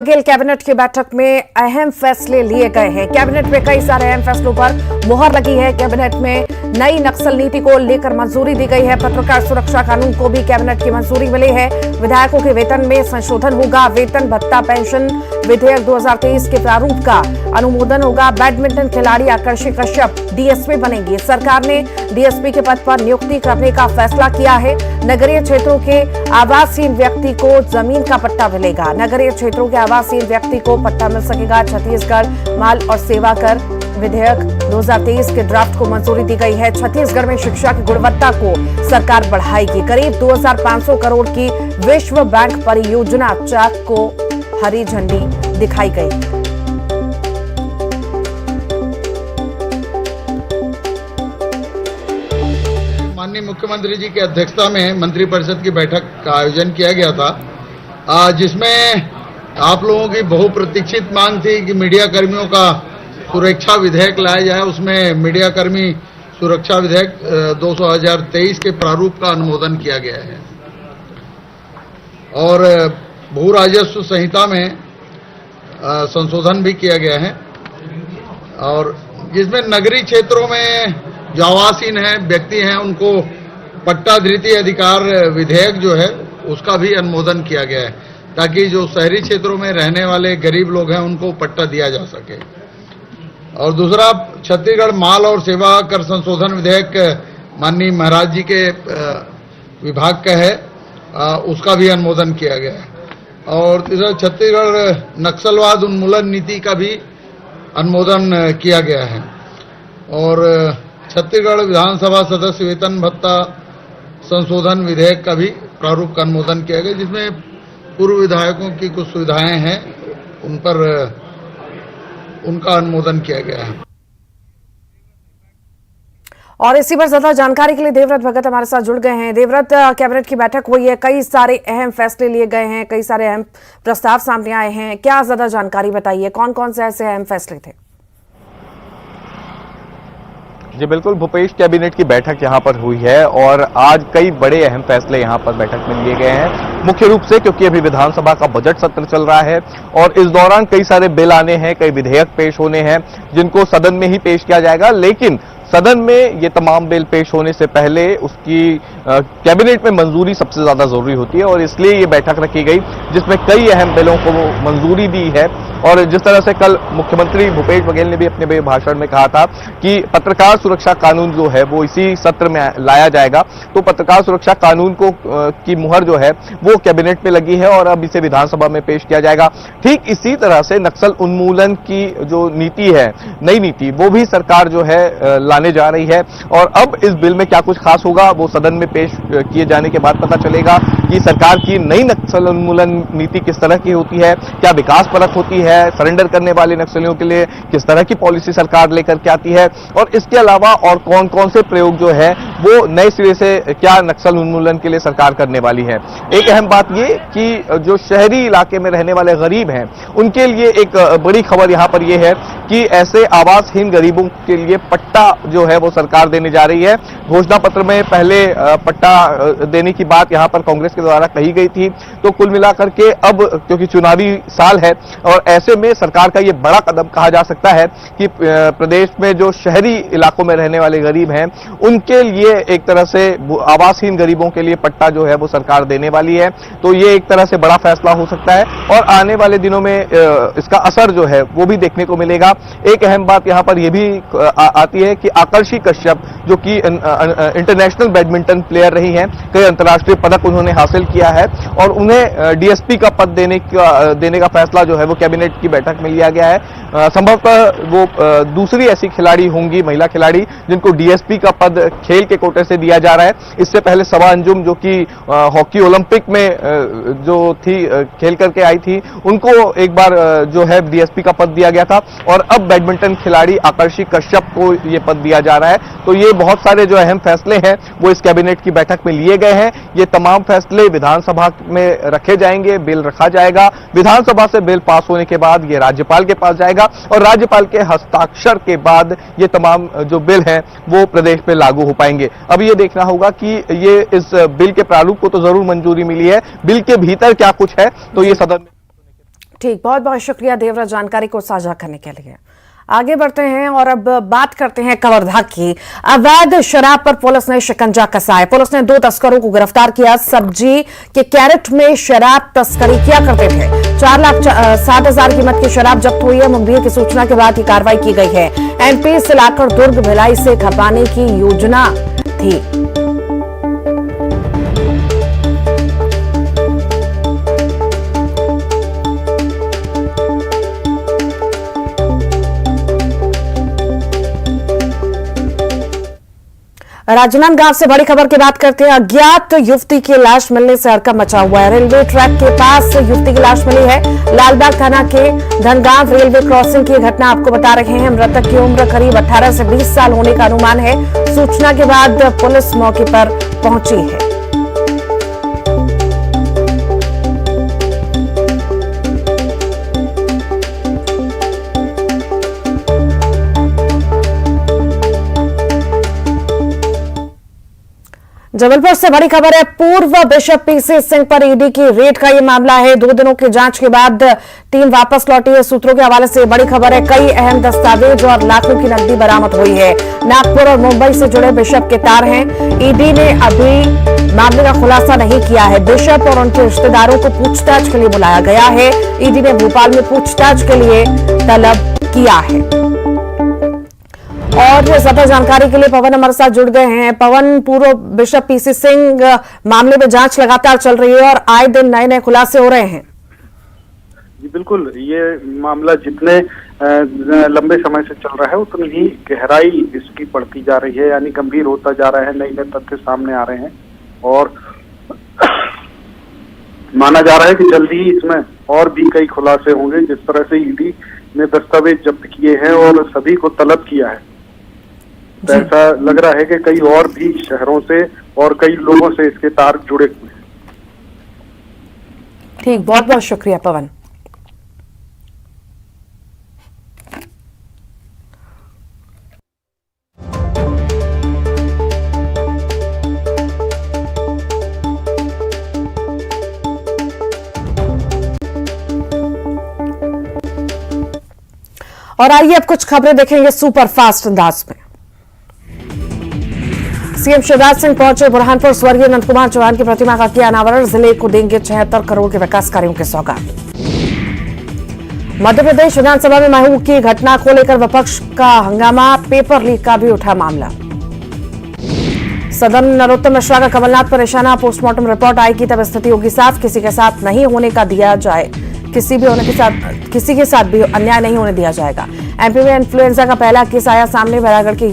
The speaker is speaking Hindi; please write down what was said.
बघेल कैबिनेट की बैठक में अहम फैसले लिए गए हैं। कैबिनेट में कई सारे अहम फैसलों पर मुहर लगी है। कैबिनेट में नई नक्सल नीति को लेकर मंजूरी दी गई है। पत्रकार सुरक्षा कानून को भी कैबिनेट की मंजूरी मिली है। विधायकों के वेतन में संशोधन होगा। वेतन भत्ता पेंशन विधेयक 2023 के प्रारूप का अनुमोदन होगा। बैडमिंटन खिलाड़ी आकर्षि कश्यप डीएसपी बनेंगी। सरकार ने डीएसपी के पद पर नियुक्ति करने का फैसला किया है। नगरीय क्षेत्रों के आवासहीन व्यक्ति को जमीन का पट्टा मिलेगा। नगरीय क्षेत्रों के आवासहीन व्यक्ति को पट्टा मिल सकेगा। छत्तीसगढ़ माल और सेवा कर विधेयक 2023 के ड्राफ्ट को मंजूरी दी गई है। छत्तीसगढ़ में शिक्षा की गुणवत्ता को सरकार बढ़ाएगी। करीब 2500 करोड़ की विश्व बैंक परियोजना चाक को हरी झंडी दिखाई गई। माननीय मुख्यमंत्री जी की अध्यक्षता में मंत्रिपरिषद की बैठक का आयोजन किया गया था, जिसमें आप लोगों की बहुप्रतीक्षित मांग थी कि मीडिया कर्मियों का सुरक्षा विधेयक लाया जाए। उसमें मीडिया कर्मी सुरक्षा विधेयक 2023 के प्रारूप का अनुमोदन किया गया है और भू राजस्व संहिता में संशोधन भी किया गया है और जिसमें नगरीय क्षेत्रों में जो आवासहीन है व्यक्ति हैं उनको पट्टाधृति अधिकार विधेयक जो है उसका भी अनुमोदन किया गया है, ताकि जो शहरी क्षेत्रों में रहने वाले गरीब लोग हैं उनको पट्टा दिया जा सके। और दूसरा, छत्तीसगढ़ माल और सेवा कर संशोधन विधेयक माननीय महाराज जी के विभाग का है, उसका भी अनुमोदन किया गया है। और तीसरा, छत्तीसगढ़ नक्सलवाद उन्मूलन नीति का भी अनुमोदन किया गया है और छत्तीसगढ़ विधानसभा सदस्य वेतन भत्ता संशोधन विधेयक का भी प्रारूप का अनुमोदन किया गया, जिसमें पूर्व विधायकों की कुछ सुविधाएं हैं उन पर उनका अनुमोदन किया गया है। और इसी पर ज्यादा जानकारी के लिए देवव्रत भगत हमारे साथ जुड़ गए हैं। देवव्रत, कैबिनेट की बैठक हुई है, कई सारे अहम फैसले लिए गए हैं, कई सारे अहम प्रस्ताव सामने आए हैं, क्या ज्यादा जानकारी बताइए, कौन कौन से ऐसे अहम फैसले थे? जी बिल्कुल भूपेश, कैबिनेट की बैठक यहां पर हुई है और आज कई बड़े अहम फैसले यहां पर बैठक में लिए गए हैं। मुख्य रूप से क्योंकि अभी विधानसभा का बजट सत्र चल रहा है और इस दौरान कई सारे बिल आने हैं, कई विधेयक पेश होने हैं जिनको सदन में ही पेश किया जाएगा, लेकिन सदन में ये तमाम बिल पेश होने से पहले उसकी कैबिनेट में मंजूरी सबसे ज्यादा जरूरी होती है और इसलिए ये बैठक रखी गई जिसमें कई अहम बिलों को मंजूरी दी है। और जिस तरह से कल मुख्यमंत्री भूपेश बघेल ने भी अपने भाषण में कहा था कि पत्रकार सुरक्षा कानून जो है वो इसी सत्र में लाया जाएगा, तो पत्रकार सुरक्षा कानून को की मुहर जो है वो कैबिनेट में लगी है और अब इसे विधानसभा में पेश किया जाएगा। ठीक इसी तरह से नक्सल उन्मूलन की जो नीति है, नई नीति, वो भी सरकार जो है लाने जा रही है और अब इस बिल में क्या कुछ खास होगा वो सदन में पेश किए जाने के बाद पता चलेगा कि सरकार की नई नक्सल उन्मूलन नीति किस तरह की होती है, क्या विकास परक होती है, सरेंडर करने वाले नक्सलियों के लिए किस तरह की पॉलिसी सरकार लेकर के आती है और इसके अलावा और कौन कौन से प्रयोग जो है वो नए सिरे से क्या नक्सल उन्मूलन के लिए सरकार करने वाली है। एक अहम बात ये कि जो शहरी इलाके में रहने वाले गरीब हैं उनके लिए एक बड़ी खबर यहां पर यह है कि ऐसे आवासहीन गरीबों के लिए पट्टा जो है वो सरकार देने जा रही है। घोषणा पत्र में पहले पट्टा देने की बात यहां पर कांग्रेस के द्वारा कही गई थी, तो कुल मिलाकर के अब क्योंकि चुनावी साल है और ऐसे में सरकार का ये बड़ा कदम कहा जा सकता है कि प्रदेश में जो शहरी इलाकों में रहने वाले गरीब हैं उनके लिए एक तरह से आवासहीन गरीबों के लिए पट्टा जो है वो सरकार देने वाली है। तो ये एक तरह से बड़ा फैसला हो सकता है और आने वाले दिनों में इसका असर जो है वो भी देखने को मिलेगा। एक अहम बात यहां पर यह भी आती है कि आकर्षि कश्यप जो कि इंटरनेशनल बैडमिंटन प्लेयर रही हैं, कई अंतर्राष्ट्रीय पदक उन्होंने हासिल किया है और उन्हें डीएसपी का पद देने का फैसला जो है वो कैबिनेट की बैठक में लिया गया है। संभवतः वो दूसरी ऐसी खिलाड़ी होंगी, महिला खिलाड़ी, जिनको डीएसपी का पद खेल के कोटे से दिया जा रहा है। इससे पहले सबा अंजुम जो कि हॉकी ओलंपिक में जो थी खेल करके आई थी, उनको एक बार जो है डीएसपी का पद दिया गया था और अब बैडमिंटन खिलाड़ी आकर्षि कश्यप को ये पद दिया जा रहा है। तो ये बहुत सारे जो अहम फैसले हैं वो इस कैबिनेट की बैठक में लिए गए हैं। ये तमाम फैसले विधानसभा में रखे जाएंगे, बिल रखा जाएगा, विधानसभा से बिल पास होने के बाद ये राज्यपाल के पास जाएगा और राज्यपाल के हस्ताक्षर के बाद ये तमाम जो बिल हैं वो प्रदेश में लागू हो पाएंगे। अब ये देखना होगा कि ये इस बिल के प्रारूप को तो जरूर मंजूरी मिली है, बिल के भीतर क्या कुछ है तो ये सदन में ठीक, बहुत बहुत शुक्रिया देवराज जानकारी को साझा करने के लिए। आगे बढ़ते हैं और अब बात करते हैं कवर्धा की। अवैध शराब पर पुलिस ने शिकंजा कसा है। पुलिस ने 2 तस्करों को गिरफ्तार किया। सब्जी के कैरेट में शराब तस्करी किया करते थे। 4,60,000 कीमत की शराब जब्त हुई है। मुखबिर की सूचना के बाद ही कार्रवाई की गई है। एमपी से लाकर दुर्ग भिलाई से खपाने की योजना थी। राजनांदगांव से बड़ी खबर की बात करते हैं। अज्ञात युवती की लाश मिलने से हड़कंप मचा हुआ है। रेलवे ट्रैक के पास युवती की लाश मिली है। लालबाग थाना के धनगांव रेलवे क्रॉसिंग की घटना आपको बता रहे हैं। मृतक की उम्र करीब 18 से 20 साल होने का अनुमान है। सूचना के बाद पुलिस मौके पर पहुंची है। जबलपुर से बड़ी खबर है। पूर्व बिशप पीसी सिंह पर ईडी की रेड का ये मामला है। 2 दिनों की जांच के बाद टीम वापस लौटी है। सूत्रों के हवाले से बड़ी खबर है। कई अहम दस्तावेज और लाखों की नकदी बरामद हुई है। नागपुर और मुंबई से जुड़े बिशप के तार हैं। ईडी ने अभी मामले का खुलासा नहीं किया है। बिशप और उनके रिश्तेदारों को पूछताछ के लिए बुलाया गया है। ईडी ने भोपाल में पूछताछ के लिए तलब किया है। और ज्यादा जानकारी के लिए पवन हमारे साथ जुड़ गए हैं। पवन, पूर्व बिशप पीसी सिंह मामले में जांच लगातार चल रही है और आए दिन नए नए खुलासे हो रहे हैं। जी बिल्कुल, ये मामला जितने लंबे समय से चल रहा है उतनी ही गहराई इसकी बढ़ती जा रही है, यानी गंभीर होता जा रहा है। नए नए तथ्य सामने आ रहे हैं और माना जा रहा है कि जल्दी ही इसमें और भी कई खुलासे होंगे। जिस तरह से ईडी ने दस्तावेज जब्त किए हैं और सभी को तलब किया है, तो ऐसा लग रहा है कि कई और भी शहरों से और कई लोगों से इसके तार जुड़े हुए हैं। ठीक, बहुत बहुत शुक्रिया पवन। और आइए अब कुछ खबरें देखेंगे सुपर फास्ट अंदाज में। सीएम शिवराज सिंह पहुंचे बुरहानपुर। स्वर्गीय नंद कुमार चौहान की प्रतिमा का किया अनावरण। जिले को देंगे 76 करोड़ के विकास कार्यों के सौगात। मध्य प्रदेश विधानसभा में महू की घटना को लेकर विपक्ष का हंगामा। पेपर लीक का भी उठा मामला। सदन नरोत्तम मिश्रा का कमलनाथ पर निशाना। पोस्टमार्टम रिपोर्ट आएगी तब स्थिति होगी साफ। किसी के साथ नहीं होने का दिया जाए, किसी के साथ भी अन्याय नहीं होने दिया जाएगा। एमपी में इन्फ्लुएंजा का पहला केस आया सामने। बैरागढ़ के